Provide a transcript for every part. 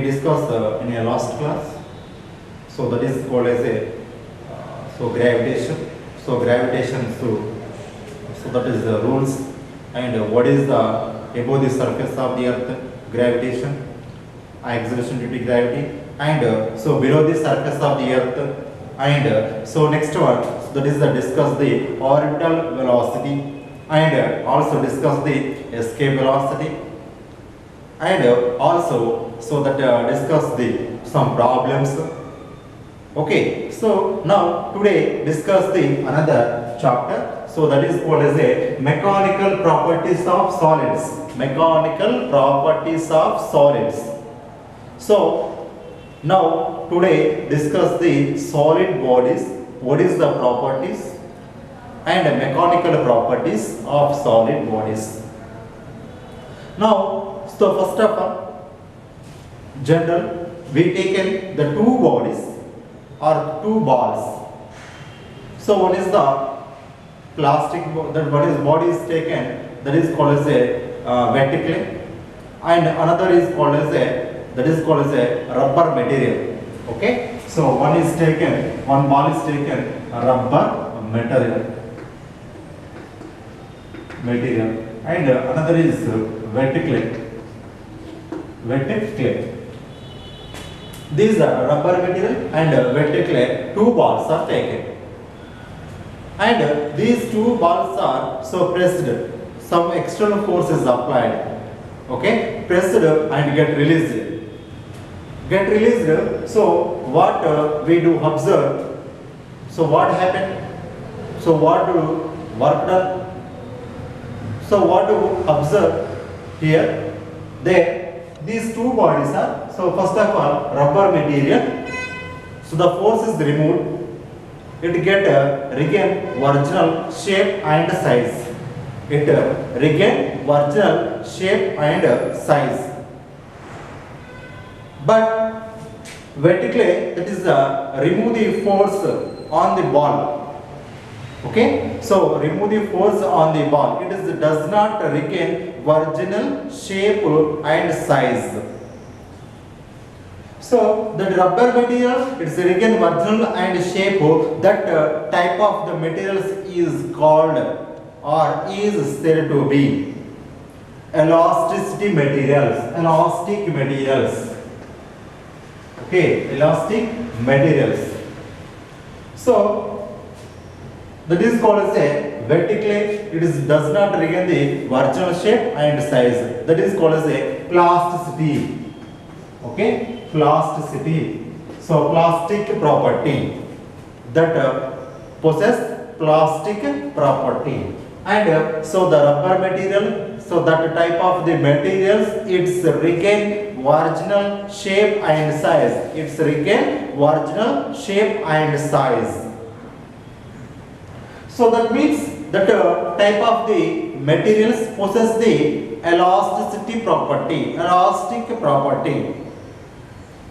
discussed in a last class. So that is called as a gravitation. So gravitation. So that is the rules, and what is the above the surface of the earth gravitation, acceleration due to gravity, and so below the surface of the earth, and so next one, so that is the discuss the orbital velocity, and also discuss the escape velocity, and also so that discuss the some problems. Okay, so now today discuss the another chapter. So that is called as a mechanical properties of solids. Mechanical properties of solids. So now today discuss the solid bodies. What is the properties and mechanical properties of solid bodies. Now, so first of all, general, we taken the two bodies or two balls. So one is the plastic, that body is taken, that is called as a vertically, and another is called as a rubber material. Okay, so one ball is taken rubber material, and another is vertically. These are rubber material and vertically two balls are taken, and these two balls are so pressed, some external force is applied, okay, pressed and get released. So what we do observe, so what happened, so what do work done, so what do observe here, there these two bodies are, so first of all rubber material, so the force is removed, it get regain original shape and size, but vertically, that is remove the force on the ball. Okay, so remove the force on the ball, does not regain original shape and size. So the rubber material, it's regain original and shape. That type of the materials is called or is said to be elastic materials. Okay, elastic materials. So that is called as a vertically, does not regain the original shape and size. That is called as a plasticity. Okay, plasticity. So plastic property, that possess plastic property, and so the rubber material, so that type of the materials, it's regain original shape and size. So that means that type of the materials possess the elastic property.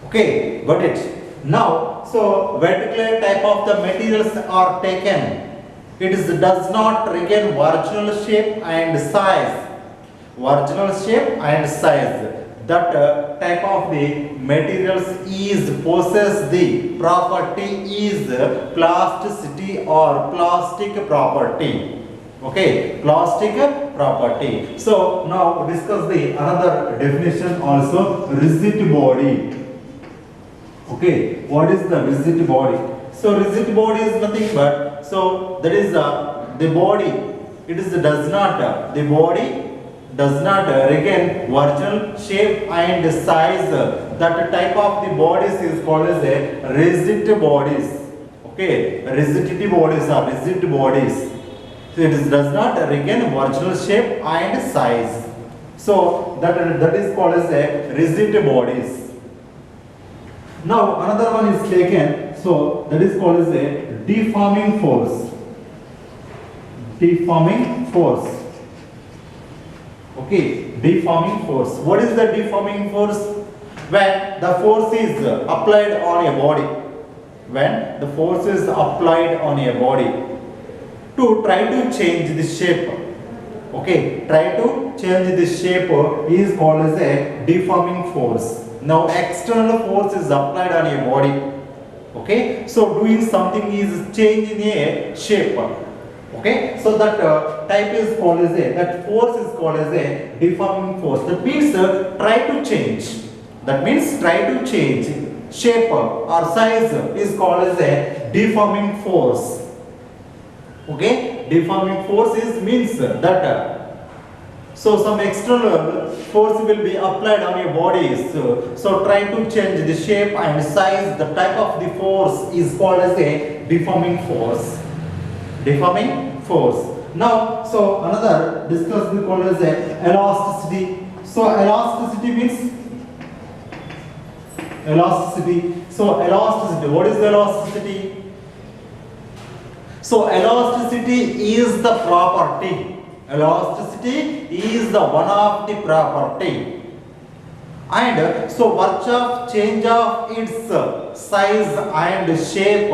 Okay, got it. Now, so vertical type of the materials are taken. Does not regain original shape and size. That type of the materials is possess the property is plasticity or plastic property. Okay, plastic property. So now discuss the another definition also, rigid body. Okay, what is the rigid body? So rigid body is nothing but, so that is the body, the body does not regain original shape and size. That type of the bodies is called as a rigid bodies. Okay, rigidity bodies are rigid bodies. So it does not regain original shape and size. So that is called as a rigid bodies. Now another one is taken, so that is called as a deforming force. Okay, deforming force. What is the deforming force? When the force is applied on a body, to try to change the shape. Okay, try to change the shape is called as a deforming force. Now external force is applied on a body. Okay, so doing something is changing a shape. Okay, so that type is called as a, that force is called as a deforming force. That means try to change. That means try to change shape or size is called as a deforming force. Okay, deforming force is means that so some external force will be applied on your bodies. So try to change the shape and size. The type of the force is called as a deforming force. Deforming force. Now, so another discuss we call as a elasticity. So elasticity means elasticity. So elasticity. What is the elasticity? So elasticity is the property. Elasticity is the one of the property. And so much of change of its size and shape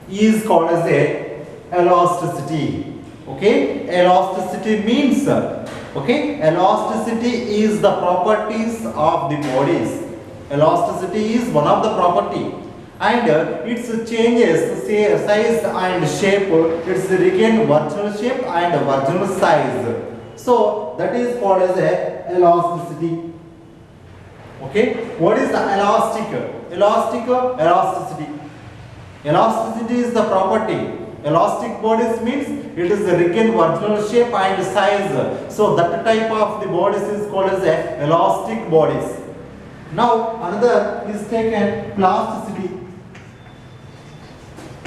is called as a elasticity. Okay, elasticity means okay, elasticity is the properties of the bodies. Elasticity is one of the property, and its changes say size and shape, its regain virtual shape and virtual size. So that is called as a elasticity. Okay, what is the elastic? Elasticity. Elasticity is the property. Elastic bodies means it is the regain virtual shape and size. So that type of the bodies is called as a elastic bodies. Now another is taken plasticity.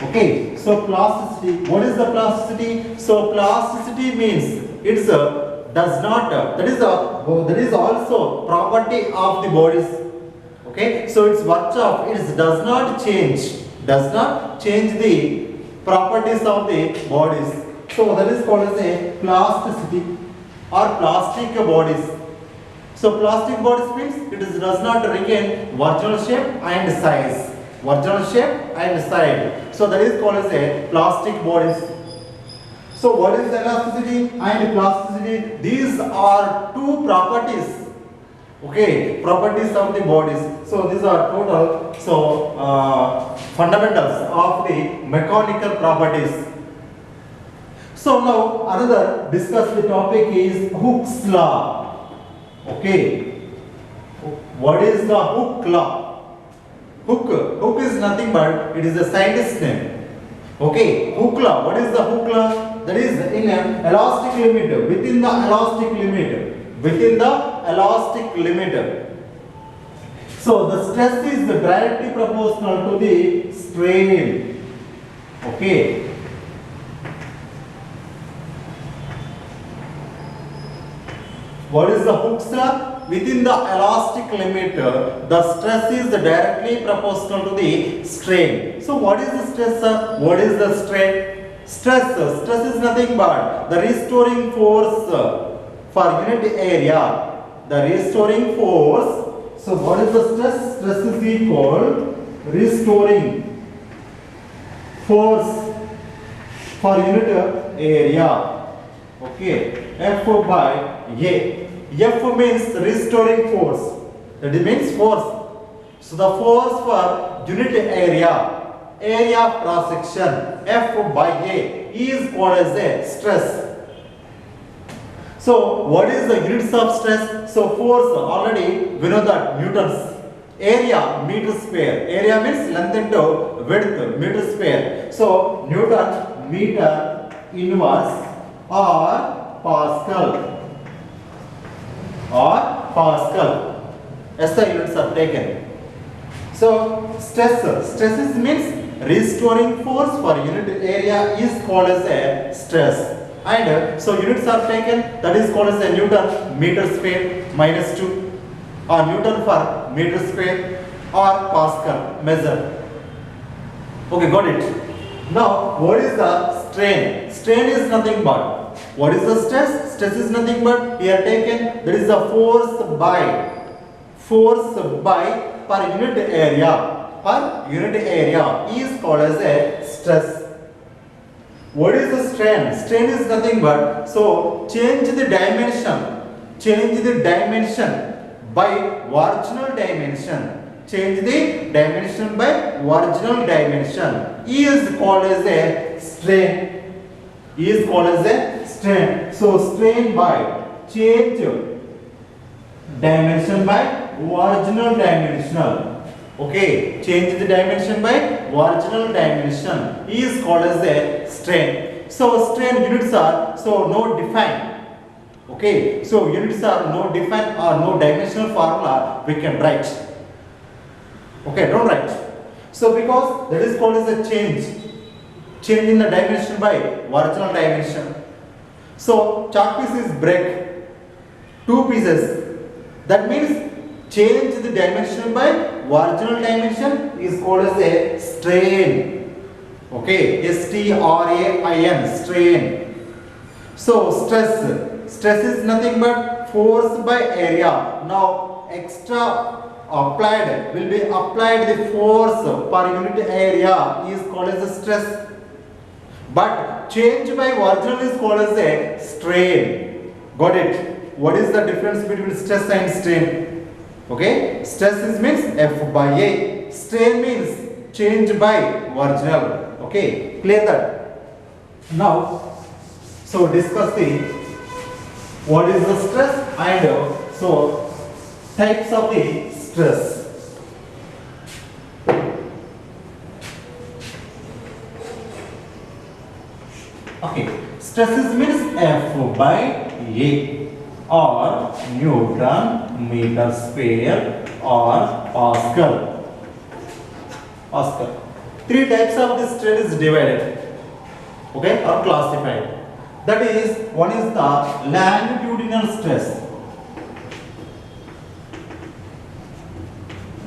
Okay, so plasticity. What is the plasticity? So plasticity means it's does not that is also property of the bodies. Okay, so its virtue it does not change the properties of the bodies. So that is called as a plasticity or plastic bodies. So plastic bodies means it does not regain virtual shape and size. Virtual shape and size. So that is called as a plastic bodies. So what is elasticity and plasticity? These are two properties. Okay, properties of the bodies. So these are total fundamentals of the mechanical properties. So now another discuss the topic is Hooke's law. Okay, what is the Hooke law? Hooke is nothing but it is a scientist name. Okay, Hooke law. What is the Hooke law? That is in an elastic limit, within the elastic limit. So the stress is directly proportional to the strain. Okay. What is the Hooke's law? Within the elastic limit, the stress is directly proportional to the strain. So what is the stress? What is the strain? Stress is nothing but the restoring force for unit area. The restoring force. So what is the stress? Stress is equal restoring force for unit area. Okay, F by A. F means restoring force. That means force. So the force for unit area of cross section F by A is called as a stress. So what is the units of stress? So force already we know that newtons. Area meter square. Area means length into width meter square. So Newton meter inverse or Pascal. SI units are taken. So stresses means restoring force for unit area is called as a stress. And so units are taken, that is called as a Newton meter square minus 2 or Newton for meter square or Pascal measure. Okay, got it. Now what is the strain? Strain is nothing but, what is the stress? Stress is nothing but here taken, there is a force by per unit area. Per unit area is called as a stress. What is the strain? Strain is nothing but, so change the dimension by original dimension. Change the dimension by original dimension. E is called as a strain. E is called as a strain. So strain by change dimension by original dimensional. Okay, change the dimension by original dimension. E is called as a strain. So strain units are no defined. Okay, so units are no defined or no dimensional formula we can write. Okay, don't write. So because that is called as a change in the dimension by original dimension. So chalk piece is break two pieces. That means change the dimension by original dimension is called as a strain. Okay, S-T-R-A-I-N, strain. So stress is nothing but force by area. Now extra applied will be applied the force per unit area is called as a stress. But change by original is called as a strain. Got it? What is the difference between stress and strain? Okay, stress is means F by A. Strain means change by original. Okay, clear that? Now, so discuss the what is the stress and so types of the stress. Okay, stresses means F by A or Newton meter square or Pascal. Three types of this stress is divided, okay, or classified. That is, one is the longitudinal stress.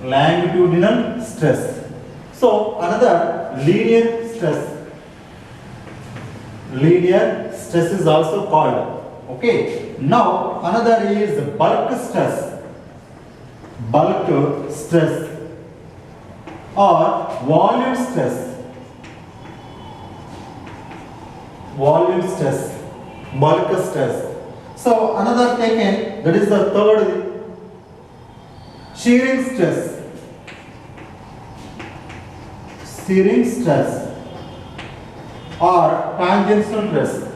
Longitudinal stress. So another linear stress. Linear stress is also called. Okay. Now another is bulk stress. Bulk stress or volume stress. Volume stress. Bulk stress. So another taken, that is the third, shearing stress. Shearing stress or tangential stress.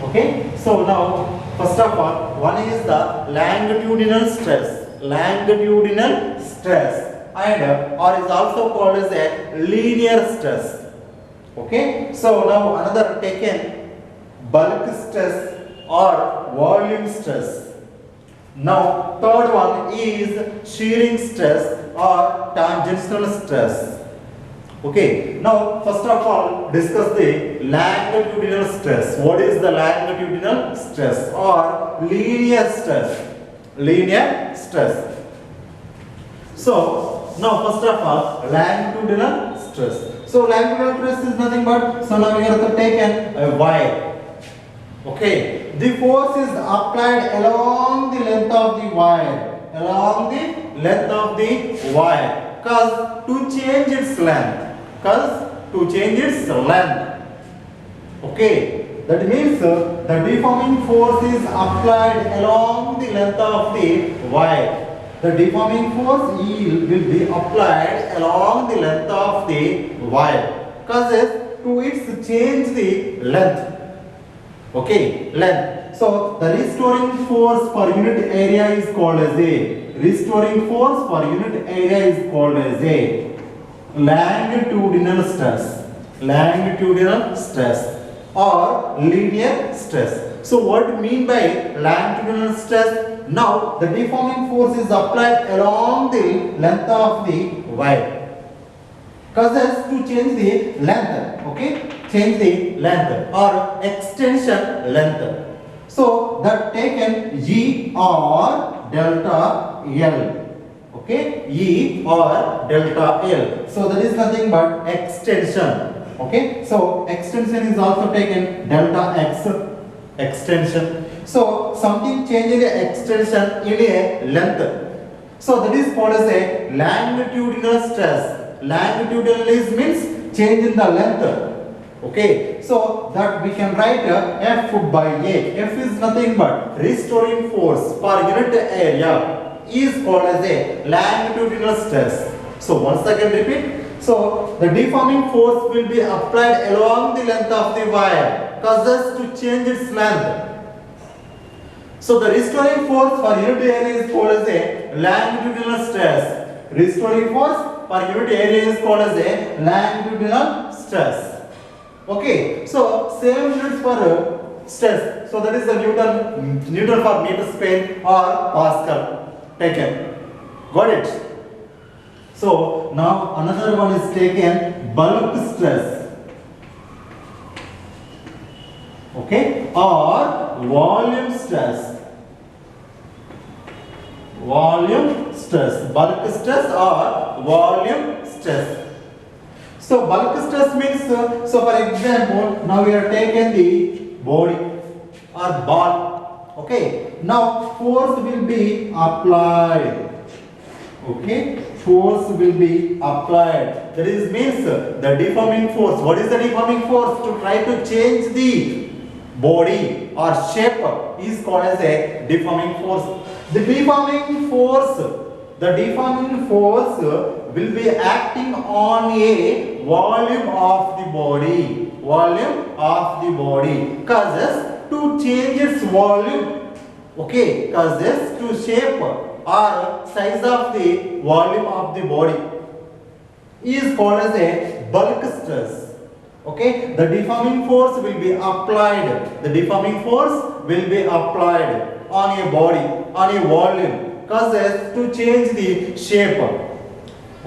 Okay, so now first of all, one is the longitudinal stress. Longitudinal stress and or is also called as a linear stress. Okay, so now another taken bulk stress or volume stress. Now third one is shearing stress or tangential stress. Okay, now first of all discuss the longitudinal stress. What is the longitudinal stress or linear stress? Linear stress. So now first of all longitudinal stress. So longitudinal stress is nothing but, so now we have to take a wire. Okay, the force is applied along the length of the wire. Along the length of the wire. Cause to change its length. Okay, that means the deforming force is applied along the length of the wire. The deforming force will be applied along the length of the wire. Causes to its change the length. Okay, length. So the restoring force per unit area is called as a longitudinal stress or linear stress. So what do you mean by longitudinal stress? Now the deforming force is applied along the length of the wire. Causes to change the length. Okay, change the length or extension length. So that taken E or delta L. Okay, E or delta L. So that is nothing but extension. Okay, so extension is also taken delta X, extension. So something change in the extension in a length. So that is called as a longitudinal stress. Longitudinal means change in the length. Okay, so that we can write F by A. F is nothing but restoring force per unit area is called as a longitudinal stress. So once again repeat. So the deforming force will be applied along the length of the wire causes to change its length. So the restoring force per unit area is called as a longitudinal stress. Restoring force per unit area is called as a longitudinal stress. Okay, so same units for stress. So that is the Newton for meter square or Pascal taken. Got it? So now another one is taken bulk stress. Okay, or volume stress. Volume stress, bulk stress or volume stress. So bulk stress means, so for example, now we are taking the body or ball. Okay, now force will be applied. Okay, force will be applied. That is means the deforming force. What is the deforming force? To try to change the body or shape is called as a deforming force. The deforming force will be acting on a volume of the body. Volume of the body causes to change its volume. Okay, causes to shape or size of the volume of the body is called as a bulk stress. Okay, the deforming force will be applied. The deforming force will be applied on a body, on a volume, causes to change the shape.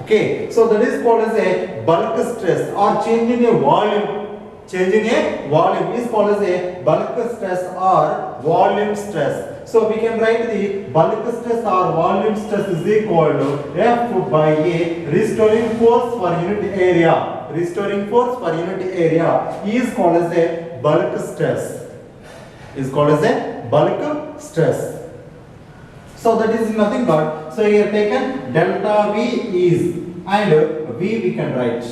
Okay, so that is called as a bulk stress or changing a volume. Changing a volume is called as a bulk stress or volume stress. So we can write the bulk stress or volume stress is equal to F by A, restoring force per unit area. Restoring force per unit area is called as a bulk stress. Is called as a bulk stress. So that is nothing but, so here taken delta V is, and V we can write.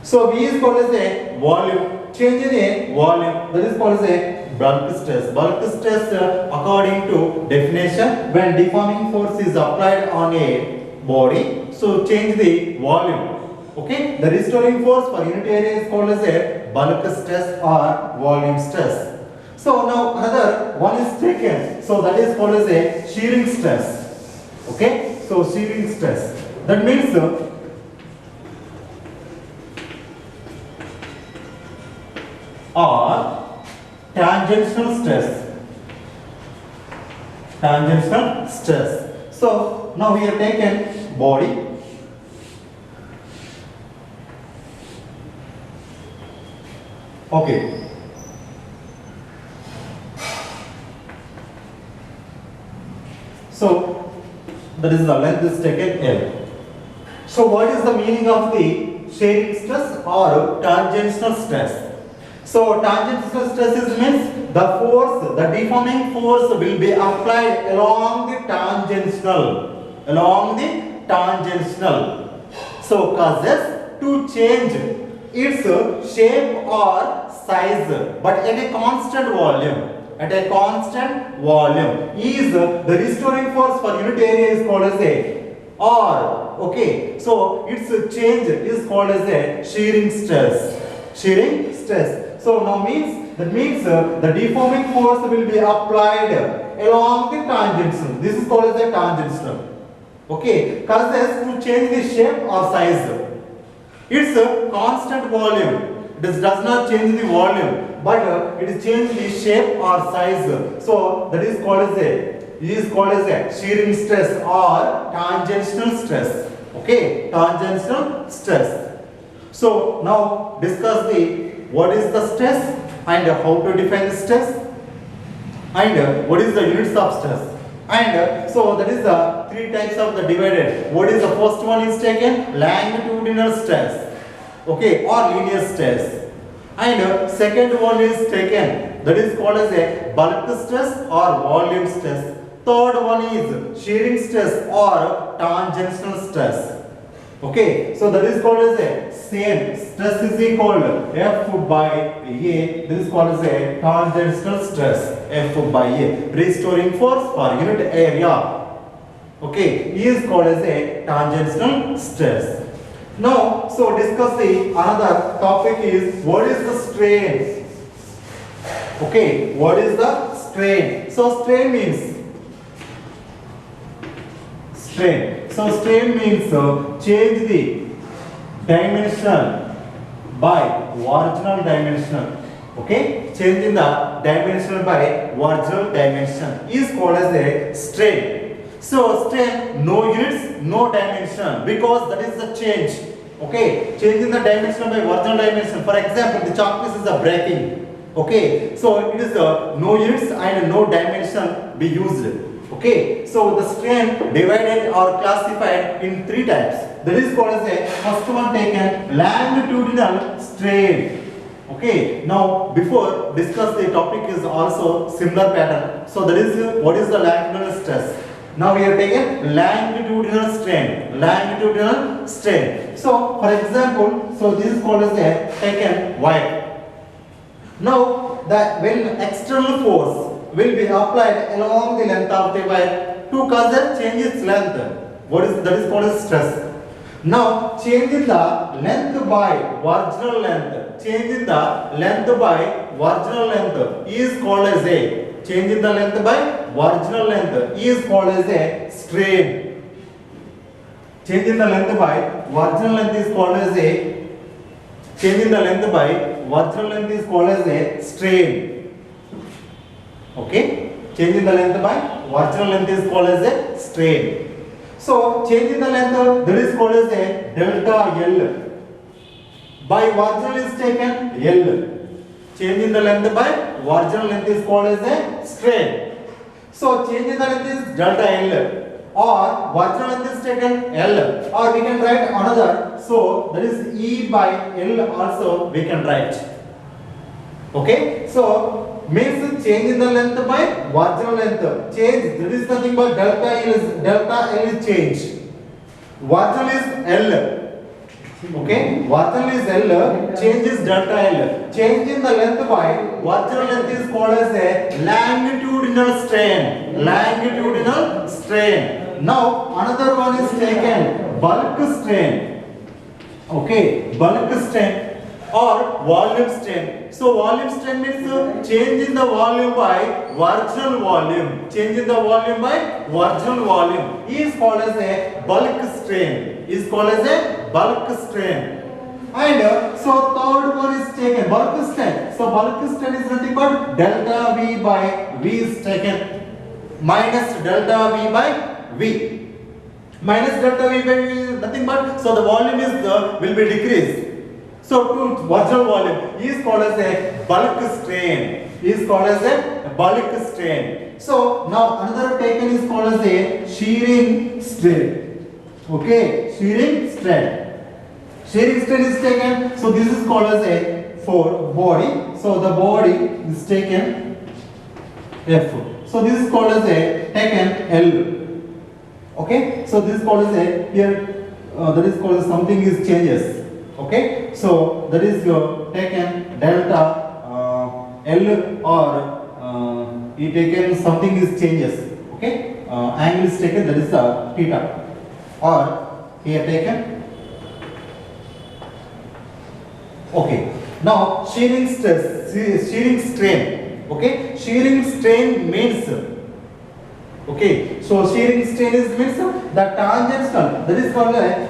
So V is called as a volume. Change in a volume, that is called as a bulk stress. Bulk stress according to definition, when deforming force is applied on a body, so change the volume. Okay, the restoring force per unit area is called as a bulk stress or volume stress. So now another one is taken, so that is called as a shearing stress. Okay, so shearing stress, that means or tangential stress. Tangential stress. So now we have taken body. Okay. So that is the length is taken L. So what is the meaning of the shearing stress or tangential stress? So tangential stresses means the force, the deforming force will be applied along the tangential. So causes to change its shape or size, but at a constant volume. At a constant volume is the restoring force per unit area is called as a R. Okay, so its change is called as a shearing stress. Shearing stress. So now that means the deforming force will be applied along the tangential. This is called as a tangential. Okay, causes to change the shape or size. It's a constant volume. It does not change the volume, but it is change the shape or size. So that is called as a shearing stress or tangential stress. Okay, tangential stress. So now discuss what is the stress and how to define the stress and what is the units of stress. And so that is the three types of the divided. What is the first one is taken? Longitudinal stress. Okay, or linear stress. And second one is taken, that is called as a bulk stress or volume stress. Third one is shearing stress or tangential stress. Okay, so that is called as a same. Stress is equal to F by A. This is called as a tangential stress. F by A. Restoring force per unit area. Okay, E is called as a tangential stress. Now, so discuss the another topic is what is the strain? Okay, what is the strain? So strain means strain. So strain means change the dimension by original dimension. Okay, changing the dimension by original dimension is called as a strain. So strain, no units, no dimension, because that is the change. Okay, changing the dimension by original dimension. For example, the chalk piece is a breaking. Okay, so it is no units and no dimension be used. Okay, so the strain divided or classified in three types. That is called as a first one taken longitudinal strain. Okay, now before discuss the topic is also similar pattern. So that is what is the longitudinal stress. Now we have taken longitudinal strain. Longitudinal strain. So for example, so this is called as a taken wire. Now when external force will be applied along the length of the wire to cause a change its length. That is called as stress. Now changing the length by original length. Changing the length by original length is called as a changing the length by original length is called as a strain. Changing the length by original length is called as a changing the length by original length is called as a strain. Okay, changing the length by original length is called as a strain. So changing the length that is called as a delta L. By original is taken L. Changing the length by original length is called as a strain. So changing the length is delta L, or original length is taken L, or we can write another. So that is E by L also we can write. Okay, so means changing the length by original length. Change, that is nothing but delta L is change. Original is L. Okay, original is L, change is delta L. Changing the length by original length is called as a longitudinal strain. Longitudinal strain. Now another one is taken bulk strain. Okay, bulk strain or volume strain. So volume strain means change in the volume by original volume. Change in the volume by original volume is called as a bulk strain. Is called as a bulk strain. And so third one is taken bulk strain. So bulk strain is nothing but delta V by V is taken minus delta V by V. Minus delta V by V is nothing but, so the volume is will be decreased. So to original volume is called as a bulk strain. Is called as a bulk strain. So now another taken is called as a shearing strain. Okay, shearing strain. Shearing strain is taken. So this is called as a for body. So the body is taken F. So this is called as a taken L. Okay. So this is called as a here that is called as something is changes. Okay, so that is your taken delta L, or you taken something is changes. Okay, angle is taken, that is theta, or here taken. Okay, now shearing stress, shearing strain. Okay, shearing strain means. Okay, so shearing strain is means the tangential, that is called the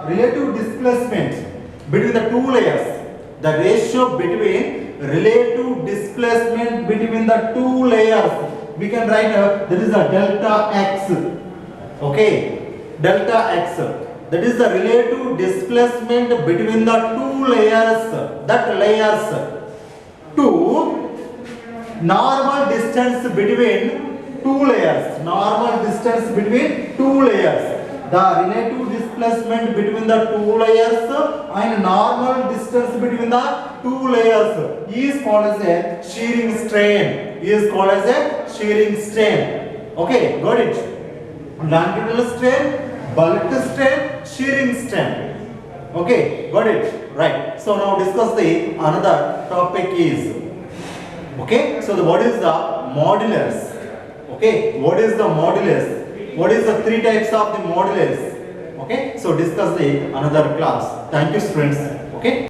relative displacement between the two layers. The ratio between relative displacement between the two layers, we can write that is a delta x. Okay, delta x, that is the relative displacement between the two layers, that layers to normal distance between two layers. Normal distance between two layers. The relative displacement between the two layers and normal distance between the two layers is called as a shearing strain. Is called as a shearing strain. Okay, got it? Longitudinal strain, bulk strength, shearing strength. Okay, got it? Right. So now discuss the another topic is, okay, so what is the modulus? Okay, what is the modulus? What is the three types of the modulus? Okay, so discuss the another class. Thank you, students. Okay.